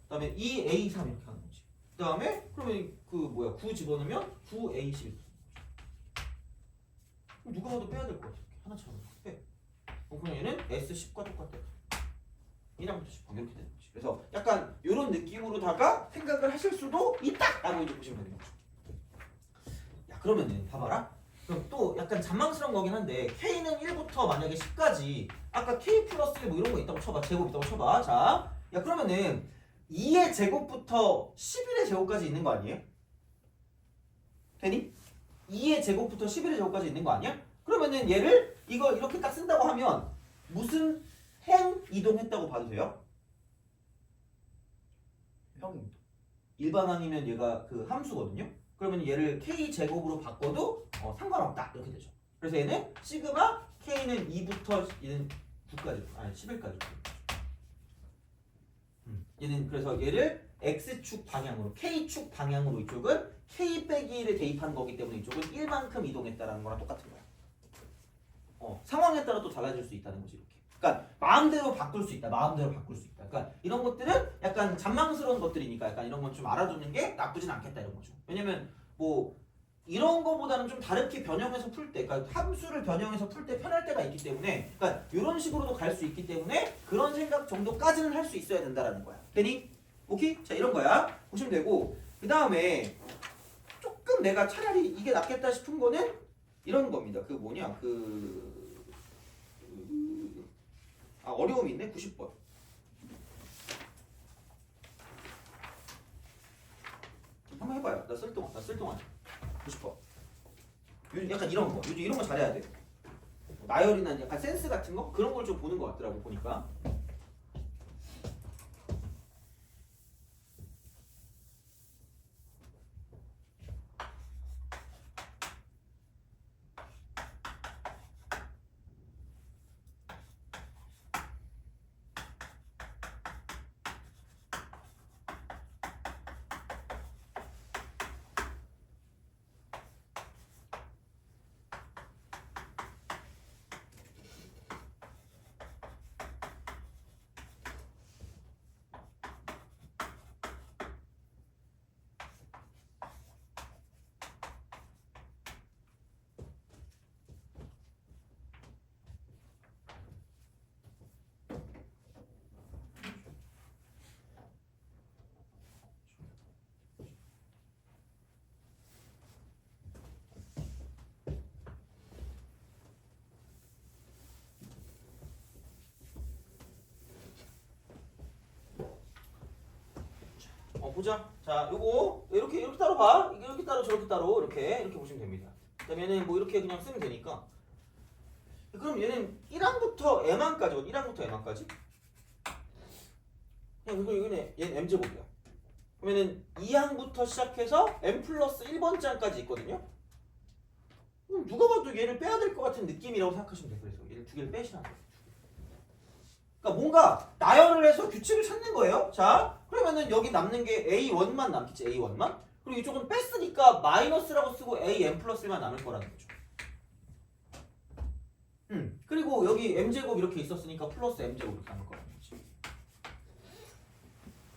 그다음에 2A3 이렇게 가는 거지. 그다음에 그러면 9 집어넣으면 9A11. 누가 봐도 빼야 될 것 같아. 하나처럼 빼. 그럼 얘는 S10과 똑같아. 1하부터 10 이렇게 되는 거지. 그래서 약간 이런 느낌으로다가 생각을 하실 수도 있다라고 이제 보시면 되는 거죠. 야 그러면은 봐봐라. 그럼 또 약간 잔망스러운 거긴 한데 K는 1부터 만약에 10까지 아까 K 플러스 1 뭐 이런 거 있다고 쳐봐. 제곱 있다고 쳐봐. 자, 야 그러면은 2의 제곱부터 11의 제곱까지 있는 거 아니에요? 되니? 2의 제곱부터 11의 제곱까지 있는 거 아니야? 그러면은 얘를 이거 이렇게 딱 쓴다고 하면 무슨 행 이동했다고 봐도 돼요? 형 일반항이면 얘가 그 함수거든요. 그러면 얘를 k 제곱으로 바꿔도 상관없다 이렇게 되죠. 그래서 얘는 시그마 k는 2부터 얘는 9까지 아니 11까지. 얘는 그래서 얘를 x축 방향으로 k축 방향으로 이쪽은 k 빼기 1을 대입한 거기 때문에 이쪽은 1만큼 이동했다라는 거랑 똑같은 거야. 상황에 따라 또 달라질 수 있다는 거지 이렇게. 그러니까 마음대로 바꿀 수 있다. 마음대로 바꿀 수 있다. 그러니까 이런 것들은 약간 잔망스러운 것들이니까 약간 이런 건 좀 알아두는 게 나쁘진 않겠다 이런 거죠. 왜냐면 뭐 이런 거보다는 좀 다르게 변형해서 풀 때, 그러니까 함수를 변형해서 풀 때 편할 때가 있기 때문에, 그러니까 이런 식으로도 갈 수 있기 때문에 그런 생각 정도까지는 할 수 있어야 된다라는 거야. 되니? 오케이? 자, 이런 거야. 보시면 되고, 그 다음에 조금 내가 차라리 이게 낫겠다 싶은 거는 이런 겁니다. 그 뭐냐, 어려움이 있네. 90번. 한번 해봐요. 나 쓸 동안. 90번. 요즘 약간 이런 거. 요즘 이런 거 잘해야 돼. 나열이나 약간 센스 같은 거? 그런 걸 좀 보는 것 같더라고, 보니까. 보자. 자, 요거 이렇게 따로 봐. 이렇게 따로 저렇게 따로 이렇게 보시면 됩니다. 그다음에는 뭐 이렇게 그냥 쓰면 되니까. 그럼 얘는 1항부터 m항까지, 1항부터 m항까지. 그냥 이거는 얘는 m제곱이야. 그러면은 2항부터 시작해서 m 플러스 1번장까지 있거든요. 그럼 누가 봐도 얘를 빼야 될 것 같은 느낌이라고 생각하시면 돼요. 그래서 얘를 두 개를 빼시면 돼요. 그러니까 뭔가 나열을 해서 규칙을 찾는 거예요. 자, 그러면은 여기 남는 게 A1만 남겠지. A1만. 그리고 이쪽은 뺐으니까 마이너스라고 쓰고 AM 플러스 1만 남을 거라는 거죠. 그리고 여기 m제곱 이렇게 있었으니까 플러스 m제곱 이렇게 남을 거라는 거지.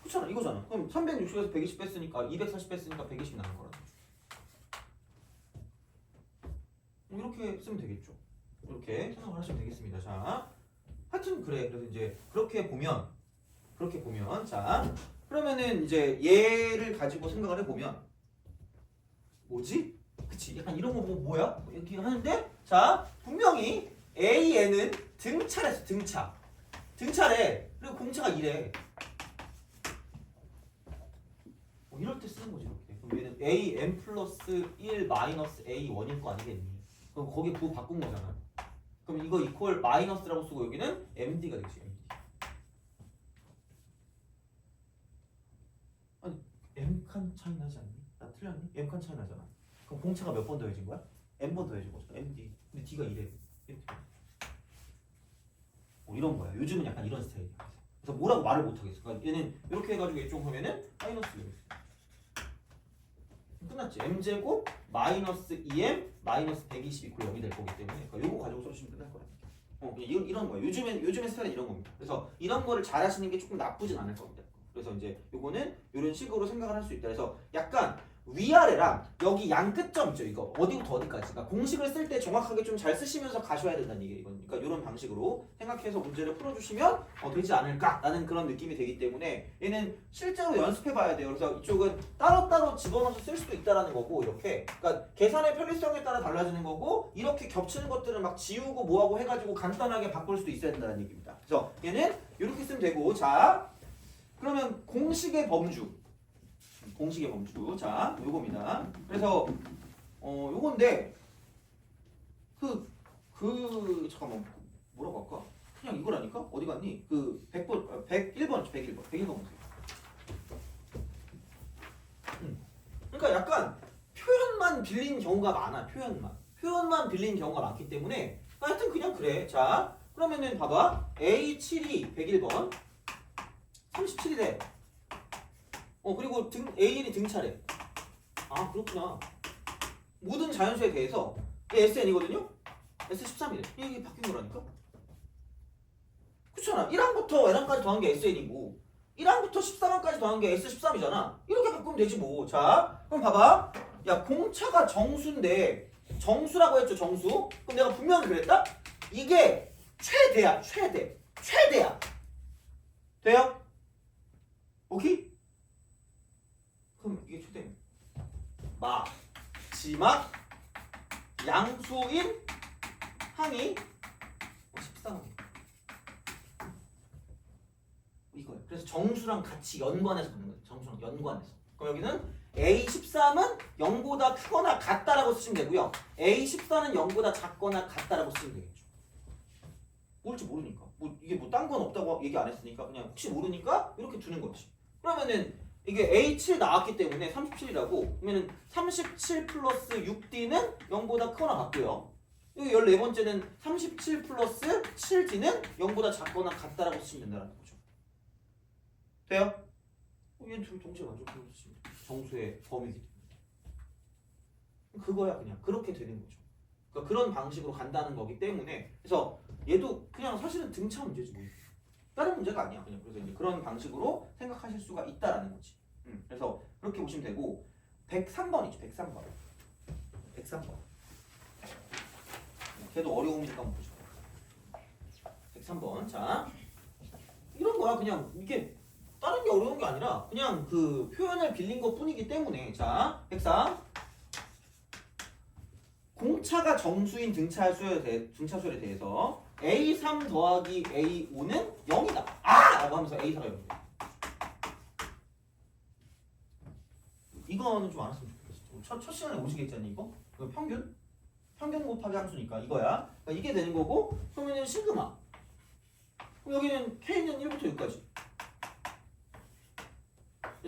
그렇잖아. 이거잖아. 그럼 360에서 120 뺐으니까 240 뺐으니까 120 남을 거라는 거죠. 이렇게 쓰면 되겠죠. 이렇게 생각을 하시면 되겠습니다. 자, 하여튼 그래. 그래서 이제 그렇게 보면 자, 그러면은 이제 얘를 가지고 생각을 해보면 뭐지? 그치? 약간 이런 거 보고 뭐야? 이렇게 하는데 자, 분명히 AN은 등차랬어. 등차래. 그리고 공차가 이래. 이럴 때 쓰는 거지 이렇게. 그럼 얘는 AM 플러스 1 마이너스 A1일 거 아니겠니? 그럼 거기에 부호 바꾼 거잖아. 그럼 이거 이퀄 마이너스라고 쓰고 여기는 MD가 되지. MD. 아니 M칸 차이 나지 않니? 나 틀렸니? M칸 차이 나잖아. 그럼 공차가 몇 번 더해진 거야? N번 더해진 거잖아. MD. 근데 D가 이래. 이런 거야. 요즘은 약간 이런 스타일이야. 그래서 뭐라고 말을 못 하겠어. 그러니까 얘는 이렇게 해가지고 이쪽 하면은 마이너스 2. 끝났지. m제곱 마이너스 2m 마이너스 120 이퀄 0이 될 거기 때문에 그러니까 요거 가지고 써주시면 끝날 거야. 이런 거예요. 요즘엔 스타일은 이런 겁니다. 그래서 이런 거를 잘 하시는 게 조금 나쁘진 않을 겁니다. 그래서 이제 요거는 이런 식으로 생각을 할 수 있다. 그래서 약간 위아래랑 여기 양끝점 있죠. 이거 어디부터 어디까지. 그러니까 공식을 쓸 때 정확하게 좀 잘 쓰시면서 가셔야 된다는 얘기예요. 이건. 그러니까 이런 방식으로 생각해서 문제를 풀어주시면 되지 않을까라는 그런 느낌이 되기 때문에 얘는 실제로 연습해봐야 돼요. 그래서 이쪽은 따로따로 집어넣어서 쓸 수도 있다라는 거고 이렇게. 그러니까 계산의 편리성에 따라 달라지는 거고 이렇게 겹치는 것들은 막 지우고 뭐하고 해가지고 간단하게 바꿀 수도 있어야 된다는 얘기입니다. 그래서 얘는 이렇게 쓰면 되고 자 그러면 공식의 범주. 자, 요겁니다. 그래서 요건데 잠깐만 뭐라고 할까? 그냥 이거라니까? 어디 갔니? 101번 보세요. 그러니까 약간 표현만 빌린 경우가 많아. 표현만 빌린 경우가 많기 때문에 하여튼 그냥 그래. 자, 그러면은 봐봐. A7이 101번 37이래. 그리고 AN이 등차래. 아, 그렇구나. 모든 자연수에 대해서 SN이거든요? S13이래. 이게 바뀐 거라니까? 그렇잖아. 1항부터 N항까지 더한 게 SN이고 1항부터 13항까지 더한 게 S13이잖아. 이렇게 바꾸면 되지 뭐. 자, 그럼 봐봐. 야 공차가 정수인데 정수라고 했죠 정수. 그럼 내가 분명히 그랬다? 이게 최대야 최대야. 돼요? 오케이? 그럼 이게 최대입니다. 마지막 양수인 항이 13항 이거예요. 그래서 정수랑 같이 연관해서 보는 거예요. 정수랑 연관해서. 그럼 여기는 A13은 0보다 크거나 같다라고 쓰시면 되고요. A14는 0보다 작거나 같다라고 쓰시면 되겠죠. 뭘지 모르니까. 뭐 이게 뭐 딴 건 없다고 얘기 안 했으니까 그냥 혹시 모르니까 이렇게 두는 거지. 그러면은 이게 A7 나왔기 때문에 37이라고 그러면은 37 플러스 6D는 0보다 크거나 같고요. 여기 14번째는 37 플러스 7D는 0보다 작거나 같다라고 쓰시면 된다는 거죠. 돼요? 얘는 둘 동시에 만족하는 거지. 정수의 범위이기 때문에. 그거야 그냥. 그렇게 되는 거죠. 그러니까 그런 방식으로 간다는 거기 때문에 그래서 얘도 그냥 사실은 등차 문제지 뭐. 다른 문제가 아니야. 그냥 그래서 이제 그런 방식으로 생각하실 수가 있다라는 거지. 그래서 그렇게 보시면 되고 103번이죠. 103번. 103번. 걔도 어려움이니까 한번 보죠. 103번. 자. 이런 거야. 그냥 이게 다른 게 어려운 게 아니라 그냥 그 표현을 빌린 것 뿐이기 때문에 자 103 공차가 정수인 등차수열에 대해서 A3 더하기 A5는 0이다 라고 하면서 A4가 0이다. 이거는 좀 알았으면 좋겠어. 첫 시간에 오시겠잖니 이거? 이거 평균 곱하기 함수니까 이거야. 그러니까 이게 되는 거고 그러면은 시그마 그럼 여기는 K는 1부터 6까지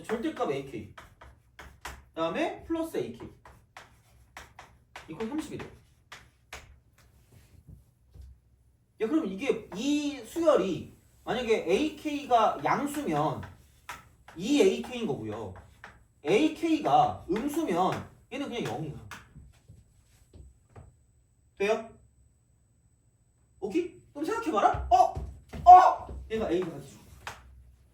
절대값 AK 그 다음에 플러스 AK 이건 30이 돼요. 야 그럼 이게 이 수열이 만약에 AK가 양수면 이 AK인 거고요. AK가 음수면 얘는 그냥 0이야. 돼요? 오케이? 그럼 생각해봐라. 얘가 A사가 기준.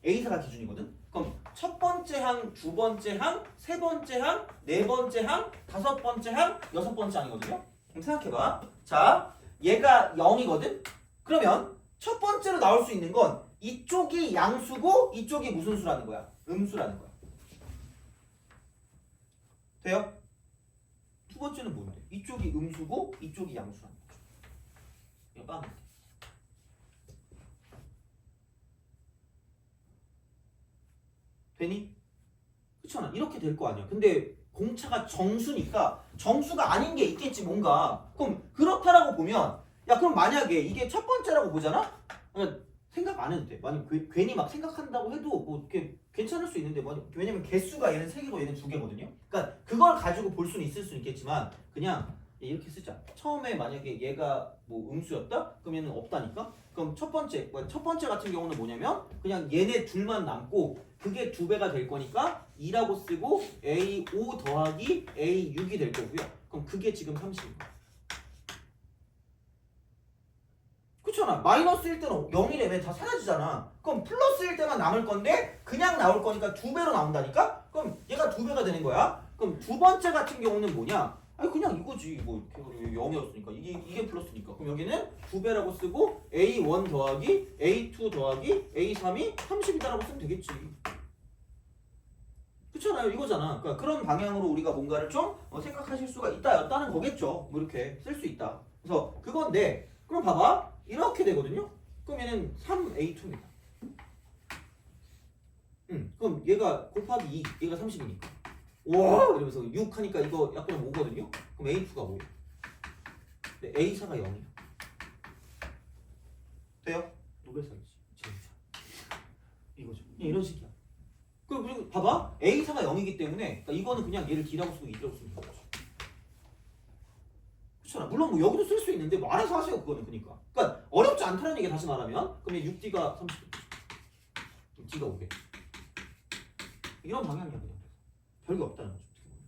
A사가 기준이거든. 그럼 첫 번째 항, 두 번째 항, 세 번째 항, 네 번째 항, 다섯 번째 항, 여섯 번째 항이거든요. 그럼 생각해봐. 자, 얘가 0이거든. 그러면 첫 번째로 나올 수 있는 건 이쪽이 양수고 이쪽이 무슨 수라는 거야? 음수라는 거야. 돼요? 두 번째는 뭔데? 이쪽이 음수고 이쪽이 양수라는 거죠. 그냥 빵. 되니? 그렇잖아. 이렇게 될 거 아니야. 근데 공차가 정수니까 정수가 아닌 게 있겠지 뭔가. 그럼 그렇다라고 보면 야 그럼 만약에 이게 첫 번째라고 보잖아? 그냥 생각 안 해도 돼. 만약 괜히 막 생각한다고 해도 뭐 이렇게 괜찮을 수 있는데 왜냐면 개수가 얘는 3개고 얘는 2개거든요. 그러니까 그걸 가지고 볼 수는 있을 수 있겠지만 그냥 이렇게 쓰자. 처음에 만약에 얘가 뭐 음수였다? 그럼 얘는 없다니까? 그럼 첫 번째 같은 경우는 뭐냐면 그냥 얘네 둘만 남고 그게 2배가 될 거니까 2라고 쓰고 A5 더하기 A6이 될 거고요. 그럼 그게 지금 30입니다. 그렇잖아. 마이너스일 때는 0이라며 다 사라지잖아. 그럼 플러스일 때만 남을 건데 그냥 나올 거니까 2배로 나온다니까? 그럼 얘가 2배가 되는 거야. 그럼 두 번째 같은 경우는 뭐냐? 아니 그냥 이거지. 뭐 0이었으니까 이게 플러스니까. 그럼 여기는 2배라고 쓰고 A1 더하기 A2 더하기 A3이 30이다라고 쓰면 되겠지. 그렇잖아요. 이거잖아. 그러니까 그런 방향으로 우리가 뭔가를 좀 생각하실 수가 있다였다는 거겠죠. 뭐 이렇게 쓸 수 있다. 그래서 그건데 그럼 봐봐. 이렇게 되거든요. 그럼 얘는 3A2입니다. 그럼 얘가 곱하기 2, 얘가 30이니까. 와! 이러면서 6 하니까 이거 약분 5거든요. 그럼 A2가 5예요. 근데 A4가 0이야. 돼요? 노벨상이지. 진짜. 이거죠. 이런 식이야. 그리고 봐봐. A4가 0이기 때문에 그러니까 이거는 그냥 얘를 D라고 쓰고 2라고 쓰면 되는 거죠. 그렇잖아. 물론 뭐 여기도 쓸 수 있는데 뭐 알아서 하세요. 그거는 그러니까 어렵지 않다는 얘기 다시 말하면 그럼 6D가 30, D가 5개. 이런 방향이야 그냥. 별게 없다는 거죠.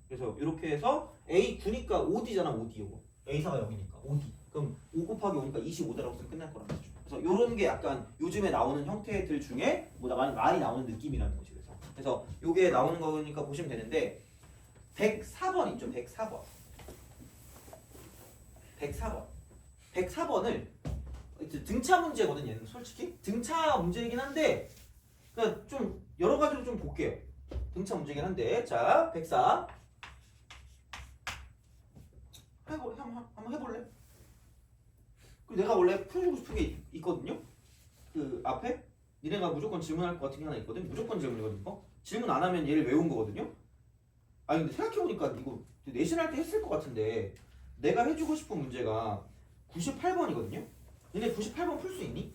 그래서 이렇게 해서 A9니까 5D잖아. 5D 요거. A4가 0이니까 5D. 그럼 5 곱하기 5니까 25다라고 쓰면 끝날 거란 거죠. 그래서 이런 게 약간 요즘에 나오는 형태들 중에 뭐 많이 나오는 느낌이라는 거지. 그래서 요게 나오는 거니까 보시면 되는데 104번 있죠. 104번. 104번. 104번을 등차 문제거든. 얘는 솔직히 등차 문제이긴 한데 그러니까 좀 여러 가지로 좀 볼게요. 등차 문제이긴 한데 자 104 한번 해볼래? 그리고 내가 원래 풀어주고 싶은 게 있거든요. 그 앞에 니네가 무조건 질문할 것 같은 게 하나 있거든. 무조건 질문이거든. 이거 질문 안 하면 얘를 외운 거거든요. 아니 근데 생각해보니까 이거 내신 할 때 했을 것 같은데 내가 해주고 싶은 문제가 98번이거든요. 니네 98번 풀 수 있니?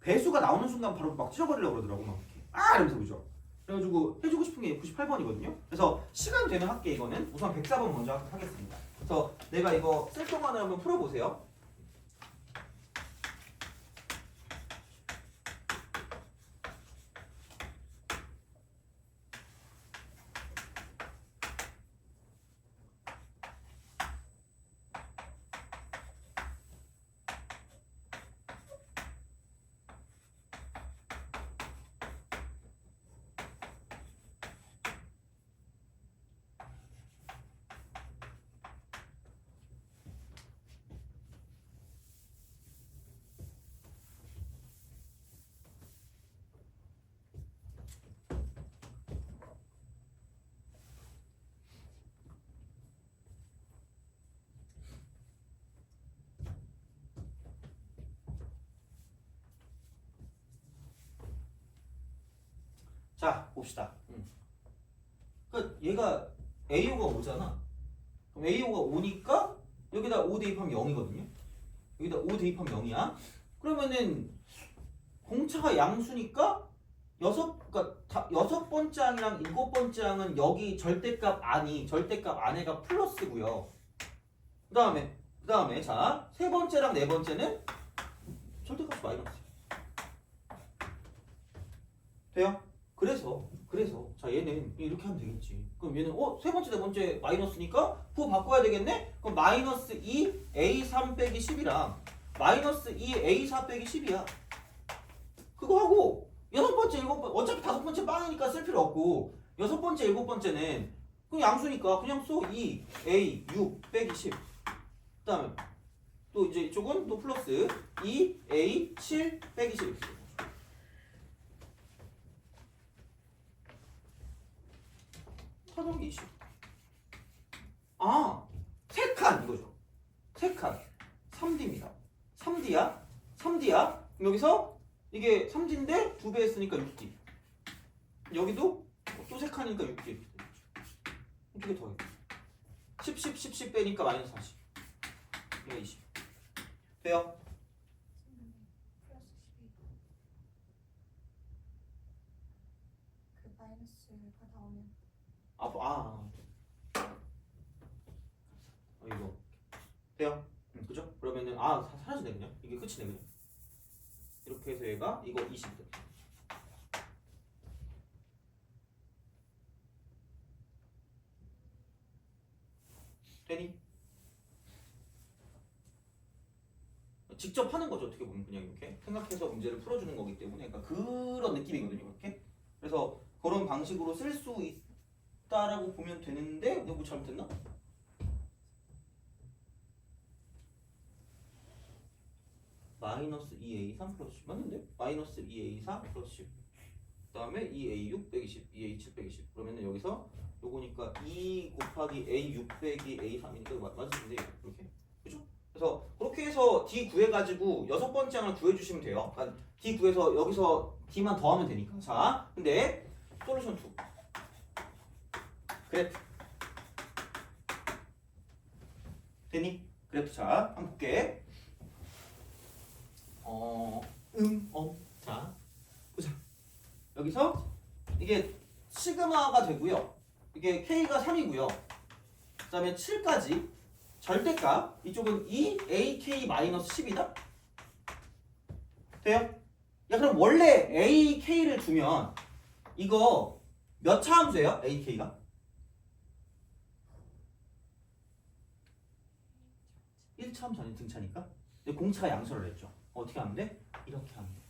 배수가 나오는 순간 바로 막 찢어버리려고 그러더라고. 막 이렇게 이러면서 그죠? 그래가지고 해주고 싶은 게 98번이거든요. 그래서 시간 되면 할게. 이거는 우선 104번 먼저 하겠습니다. 그래서 내가 이거 쓸 동안에 한번 풀어보세요. 자 봅시다. 그러니까 얘가 AO가 5잖아. 그럼 AO가 5니까 여기다 5 대입하면 0이거든요. 여기다 5 대입하면 0이야. 그러면은 공차가 양수니까 여섯 번째 항이랑 일곱 번째 항은 여기 절대값 안에가 플러스고요. 그다음에 자 세 번째랑 네 번째는 절대값이 마이너스. 돼요? 그래서 자 얘는 이렇게 하면 되겠지. 그럼 얘는 세 번째 네 번째 마이너스니까 그거 바꿔야 되겠네? 그럼 마이너스 2 A3 빼기 10이랑 마이너스 2 A4 빼기 10이야. 그거 하고 여섯 번째 일곱 번째 어차피 다섯 번째 빵이니까 쓸 필요 없고 여섯 번째 일곱 번째는 그냥 양수니까 그냥 써 2 A 6 빼기 10. 그다음에 또 이제 이쪽은 또 플러스 2 A 7 빼기 10. 타동기 20. 아, 3칸 이거죠. 3칸. 3D입니다. 3D야. 3D야. 여기서 이게 3D인데 2배 했으니까 6D. 여기도 또 3칸이니까 6D. 어떻게 더해? 10 빼니까 마이너스 40. 이게 20. 돼요? 플러스 12. 그 마이너스가 나오면 이거 돼요? 그죠? 그러면은 사라지네 그냥. 이게 끝이네 그냥. 이렇게 해서 얘가 이거 20이다. 되니? 직접 하는 거죠. 어떻게 보면 그냥 이렇게 생각해서 문제를 풀어주는 거기 때문에 그러니까 그런 느낌이거든요. 이렇게. 그래서 그런 방식으로 쓸 수 있다라고 보면 되는데 이거 뭐 잘못됐나? 마이너스 2A3 플러스 10 맞는데? 마이너스 2A4 플러스 10. 그 다음에 2A6 빼기 10, 2A7 빼기 10. 그러면은 여기서 요거니까 2 곱하기 A6 빼기 A3이니까 이거 맞으시면 돼요. 이렇게. 그죠? 그래서 그렇게 해서 D 구해가지고 여섯 번째 항을 구해주시면 돼요. 그러니까 D 구해서 여기서 D만 더하면 되니까. 자, 근데 솔루션 2. 그래프. 되니? 그래프 자, 한번 볼게. 자, 보자. 여기서 이게 시그마가 되고요. 이게 K가 3이고요. 그 다음에 7까지 절대값. 이쪽은 2AK-10이다? 돼요? 야, 그럼 원래 AK를 두면 이거 몇 차 함수예요? AK가? 1차 함수 아닌 등차니까? 근데 공차가 양수를 했죠. 어떻게 하면 돼? 이렇게 하면 돼.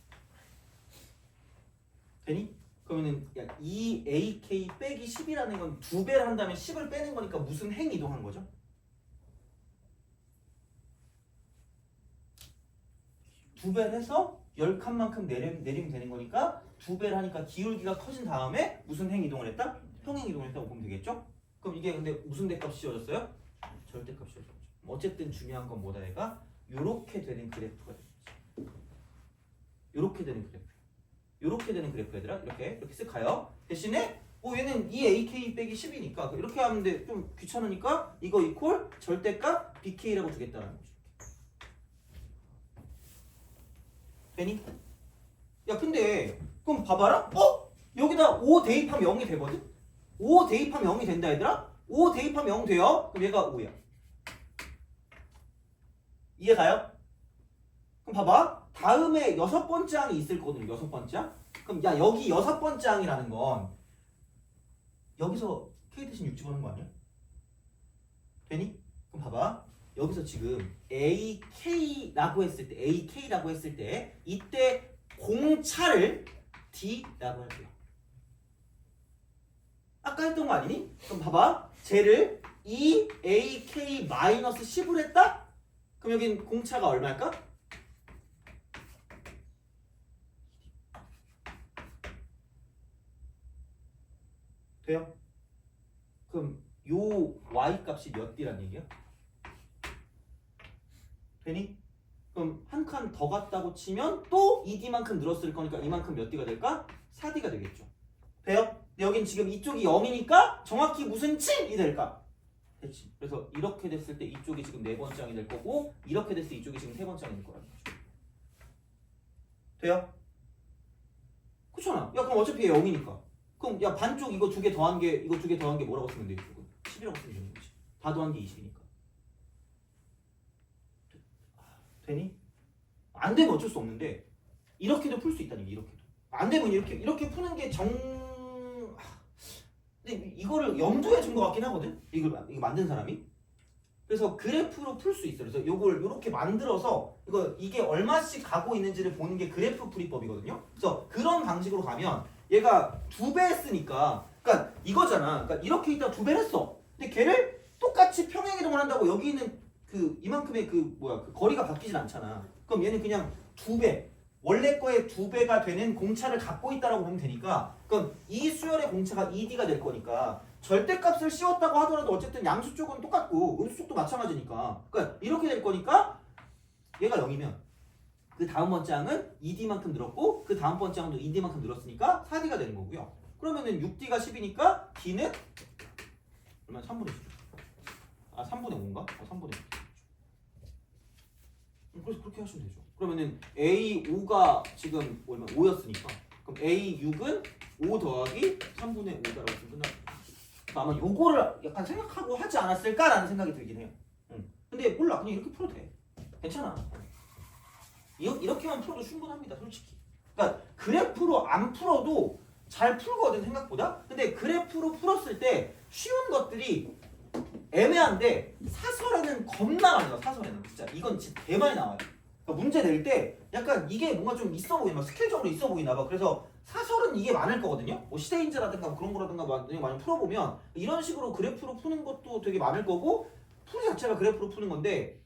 되니? 그러면은 야 2AK 빼기 10이라는 건 2배를 한다면 10을 빼는 거니까 무슨 행 이동한 거죠? 두 배를 해서 10칸만큼 내리면 되는 거니까 2배를 하니까 기울기가 커진 다음에 무슨 행 이동을 했다? 평행 이동을 했다고 보면 되겠죠? 그럼 이게 근데 무슨 대값이 지어졌어요? 절대값이 지어졌죠. 어쨌든 중요한 건 뭐다 얘가? 요렇게 되는 그래프가 되는 거지. 요렇게 되는 그래프. 요렇게 되는 그래프 얘들아. 이렇게 쓱 가요. 대신에 얘는 2AK 빼기 10이니까 이렇게 하면 돼. 좀 귀찮으니까 이거 이퀄 절대값 BK라고 두겠다는 거죠. 되니? 야 근데 그럼 봐봐라. 여기다 5 대입하면 0이 되거든? 5 대입하면 0이 된다 얘들아? 5 대입하면 0 돼요? 그럼 얘가 5야. 이해가요? 그럼 봐봐. 다음에 6번째 항이 있을 거거든요. 6번째 항. 그럼 야 여기 6번째 항이라는 건 여기서 K 대신 6 집어넣는 거 아니야? 되니? 그럼 봐봐. 여기서 지금 AK라고 했을 때 이때 공차를 D라고 할게요. 아까 했던 거 아니니? 그럼 봐봐. 쟤를 2AK-10을 했다? 그럼 여긴 공차가 얼마일까? 돼요? 그럼 요 Y 값이 몇 D란 얘기야? 되니? 그럼 한 칸 더 갔다고 치면 또 2D만큼 늘었을 거니까 이만큼 몇 D가 될까? 4D가 되겠죠. 돼요? 근데 여긴 지금 이쪽이 0이니까 정확히 무슨 칭이 될까? 됐지. 그래서 이렇게 됐을 때 이쪽이 지금 4번째 항이 될 거고 이렇게 됐을 때 이쪽이 지금 3번째 항이 될 거라는 거죠. 돼요? 그렇잖아. 야 그럼 어차피 얘 0이니까. 그럼 야 반쪽 이거 2개 더한 게 뭐라고 쓰면 돼? 이쪽은 10이라고 쓰면 되는 거지. 다 더한 게 20이니까. 되니? 안 되면 어쩔 수 없는데 이렇게도 풀 수 있다는 게 이렇게도. 안 되면 이렇게 푸는 게 근데 이거를 염두에 준 것 같긴 하거든. 이거 만든 사람이. 그래서 그래프로 풀 수 있어. 그래서 이걸 이렇게 만들어서 이게 얼마씩 가고 있는지를 보는 게 그래프 풀이법이거든요. 그래서 그런 방식으로 가면 얘가 2배 했으니까, 그러니까 이거잖아. 그러니까 이렇게 있다가 2배를 했어. 근데 걔를 똑같이 평행 이동을 한다고 여기 있는 이만큼의 그 거리가 바뀌진 않잖아. 그럼 얘는 그냥 2배, 원래 거의 2배가 되는 공차를 갖고 있다라고 보면 되니까, 그럼 이 수열의 공차가 2D가 될 거니까 절대값을 씌웠다고 하더라도 어쨌든 양수 쪽은 똑같고 음수 쪽도 마찬가지니까, 그러니까 이렇게 될 거니까 얘가 0이면 그 다음 번째 항은 2D만큼 늘었고 그 다음 번째 항도 2D만큼 늘었으니까 4D가 되는 거고요. 그러면은 6D가 10이니까 D는 얼마? 3분의 10. 3분의 5인가? 3분의 10. 그래서 그렇게 하시면 되죠. 그러면은 A5가 지금 얼마? 5였으니까 그럼 A6은 5 더하기 3분의 5다라고 쓰면 끝나요. 아마 요거를 약간 생각하고 하지 않았을까라는 생각이 들긴 해요. 근데 몰라. 그냥 이렇게 풀어도 돼. 괜찮아. 이렇게만 풀어도 충분합니다. 솔직히. 그러니까 그래프로 안 풀어도 잘 풀거든 생각보다. 근데 그래프로 풀었을 때 쉬운 것들이 애매한데 사설에는 겁나 많이 나와. 사설에는 진짜 이건 진짜 개 많이 나와요. 그러니까 문제 낼 때 약간 이게 뭔가 좀 있어 보이나, 스킬적으로 있어 보이나 봐. 그래서 사설은 이게 많을 거거든요. 뭐 시대인재라든가 뭐 그런 거라든가 많이 풀어보면 이런 식으로 그래프로 푸는 것도 되게 많을 거고 풀이 자체가 그래프로 푸는 건데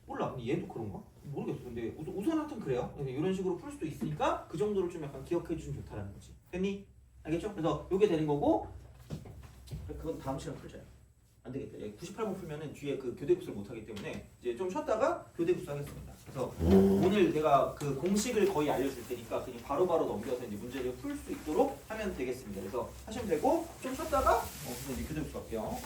몰라. 근데 얘도 그런가? 모르겠어. 근데 우선 하여튼 그래요. 이런 식으로 풀 수도 있으니까 그 정도를 좀 약간 기억해 주시면 좋다라는 거지. 됐니? 알겠죠? 그래서 요게 되는 거고 그건 다음 시간 풀자요. 안 되겠다. 98번 풀면은 뒤에 그 교대구수를 못 하기 때문에 이제 좀 쉬었다가 교대구수 하겠습니다. 그래서 오늘 내가 그 공식을 거의 알려줄 테니까 그냥 바로바로 넘겨서 이제 문제를 풀 수 있도록 하면 되겠습니다. 그래서 하시면 되고 좀 쉬었다가 그래서 이제 교대구수 할게요.